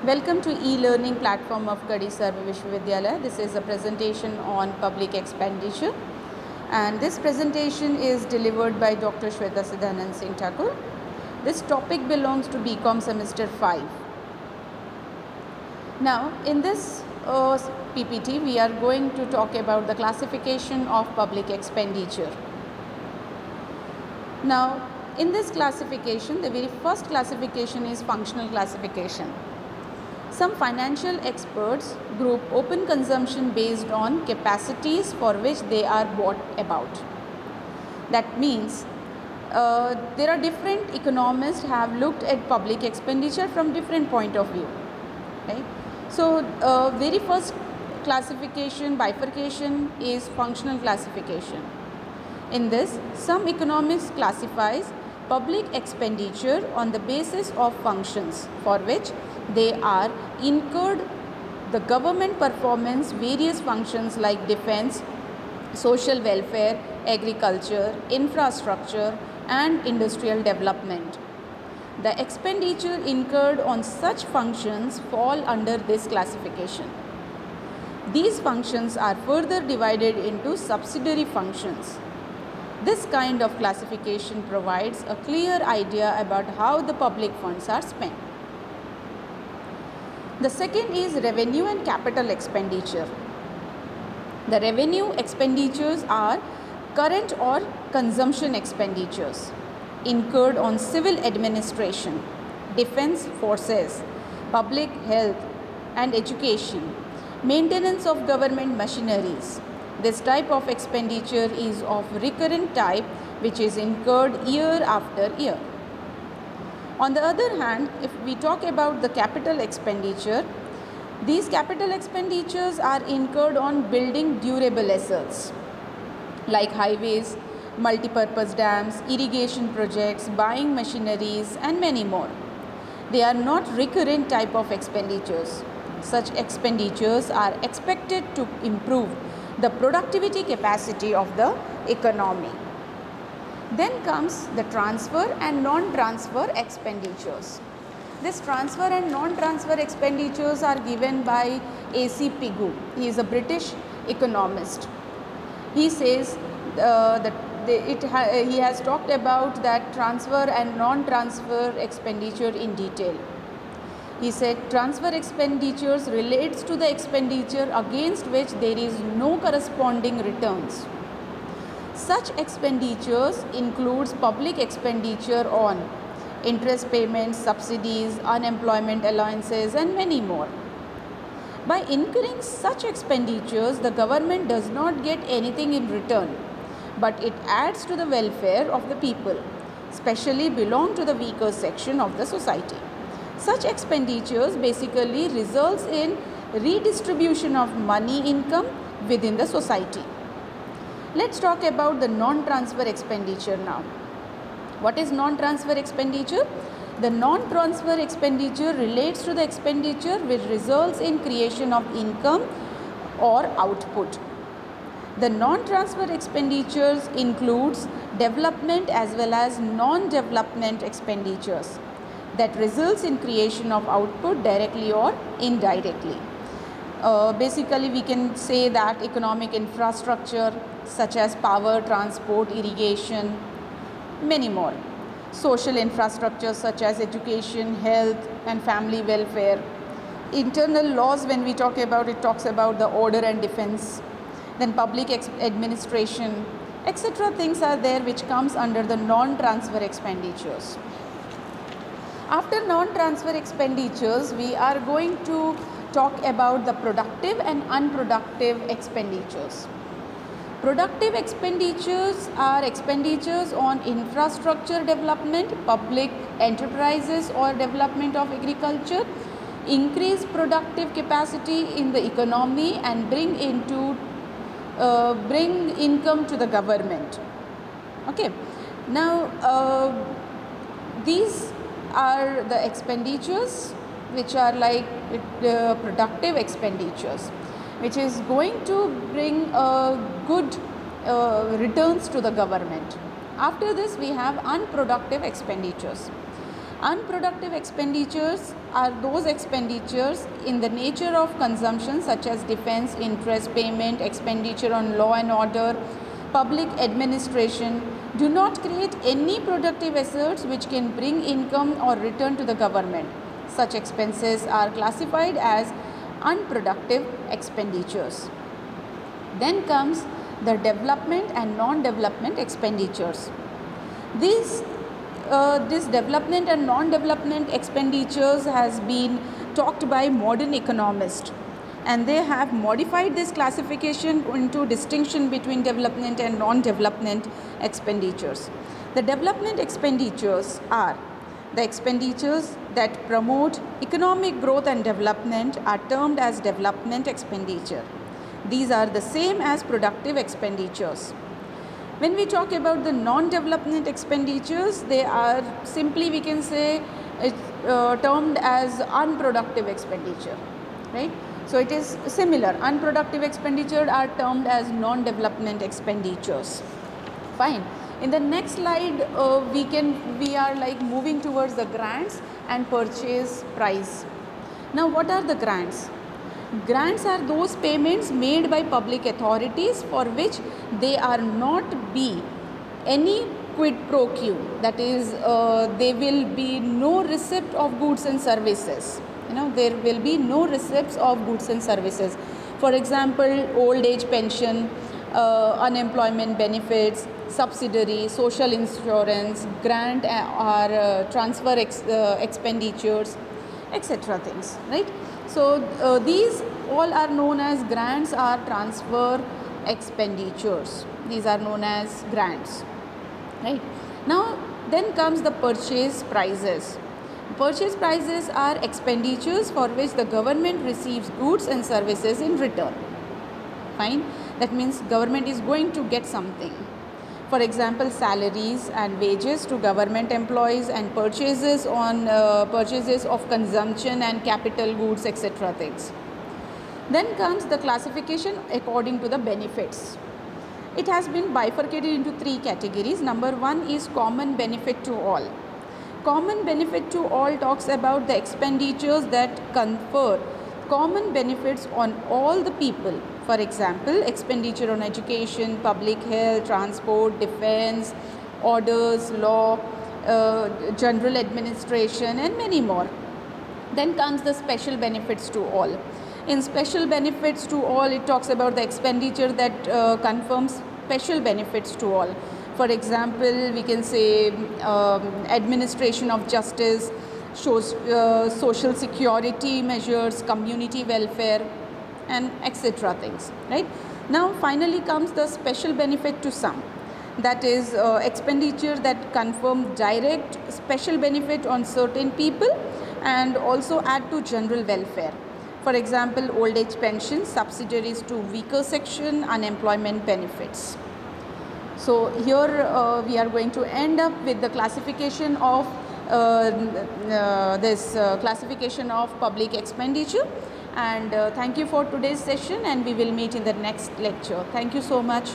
Welcome to e-learning platform of Kadi Sarva Vishwavidyalaya. This is a presentation on public expenditure, and this presentation is delivered by Dr. Shweta Siddhanand Singh Thakur. This topic belongs to BCom semester 5. Now in this PPT we are going to talk about the classification of public expenditure. Now in this classification, the very first classification is functional classification. Some financial experts group open consumption based on capacities for which they are bought about. That means there are different economists have looked at public expenditure from different point of view, right? So very first classification, bifurcation, is functional classification. In this, some economists classifies public expenditure on the basis of functions for which they are incurred. The government performance various functions like defense, social welfare, agriculture, infrastructure and industrial development. The expenditure incurred on such functions fall under this classification. These functions are further divided into subsidiary functions. This kind of classification provides a clear idea about how the public funds are spent. The second is revenue and capital expenditure. The revenue expenditures are current or consumption expenditures incurred on civil administration, defense forces, public health and education, maintenance of government machineries. This type of expenditure is of recurrent type, which is incurred year after year. On the other hand, if we talk about the capital expenditure, these capital expenditures are incurred on building durable assets like highways, multipurpose dams, irrigation projects, buying machineries and many more. They are not recurrent type of expenditures. Such expenditures are expected to improve the productivity capacity of the economy. Then comes the transfer and non-transfer expenditures. This transfer and non-transfer expenditures are given by A.C. Pigou. He is a British economist. He says he has talked about that transfer and non-transfer expenditure in detail. He said transfer expenditures relates to the expenditure against which there is no corresponding returns. Such expenditures includes public expenditure on interest payments, subsidies, unemployment allowances and many more. By incurring such expenditures, the government does not get anything in return, but it adds to the welfare of the people, especially belong to the weaker section of the society. Such expenditures basically results in redistribution of money income within the society. Let's talk about the non-transfer expenditure now. What is non-transfer expenditure? The non-transfer expenditure relates to the expenditure which results in creation of income or output. The non-transfer expenditures includes development as well as non-development expenditures that results in creation of output directly or indirectly. Basically we can say that economic infrastructure such as power, transport, irrigation, many more. Social infrastructure such as education, health and family welfare. Internal laws, when we talk about it, talks about the order and defense. Then public administration, etc. things are there which comes under the non-transfer expenditures. After non-transfer expenditures, we are going to talk about the productive and unproductive expenditures. Productive expenditures are expenditures on infrastructure development, public enterprises or development of agriculture, increase productive capacity in the economy and bring income to the government. Okay. Now these are the expenditures which are like productive expenditures, which is going to bring good returns to the government. After this we have unproductive expenditures. Unproductive expenditures are those expenditures in the nature of consumption such as defense, interest payment, expenditure on law and order, public administration, do not create any productive assets which can bring income or return to the government. Such expenses are classified as unproductive expenditures. Then comes the development and non-development expenditures. This development and non-development expenditures has been talked by modern economists, and they have modified this classification into distinction between development and non-development expenditures. The development expenditures are the expenditures that promote economic growth and development are termed as development expenditure. These are the same as productive expenditures. When we talk about the non-development expenditures, they are simply, we can say, termed as unproductive expenditure, right? So it is similar. Unproductive expenditure are termed as non-development expenditures. Fine. In the next slide, we are like moving towards the grants and purchase price. Now, what are the grants? Grants are those payments made by public authorities for which they are not be any quid pro quo. That is, there will be no receipt of goods and services. There will be no receipts of goods and services. For example, old age pension, unemployment benefits, subsidiary, social insurance, grant or transfer expenditures, etc. things, right? So these all are known as grants or transfer expenditures. These are known as grants, right? Now then comes the purchase prices. Purchase prices are expenditures for which the government receives goods and services in return. Fine. That means government is going to get something. For example, salaries and wages to government employees and purchases of consumption and capital goods, etc. things. Then comes the classification according to the benefits. It has been bifurcated into three categories. Number one is common benefit to all. Common benefit to all talks about the expenditures that confer common benefits on all the people. For example, expenditure on education, public health, transport, defense, orders, law, general administration, and many more. Then comes the special benefits to all. In special benefits to all, it talks about the expenditure that confirms special benefits to all. For example, we can say administration of justice, social security measures, community welfare, and etc. things, right? Now finally comes the special benefit to some. That is expenditure that confirm direct special benefit on certain people and also add to general welfare. For example, old age pension, subsidiaries to weaker section, unemployment benefits. So here we are going to end up with the classification of classification of public expenditure. And thank you for today's session, and we will meet in the next lecture. Thank you so much.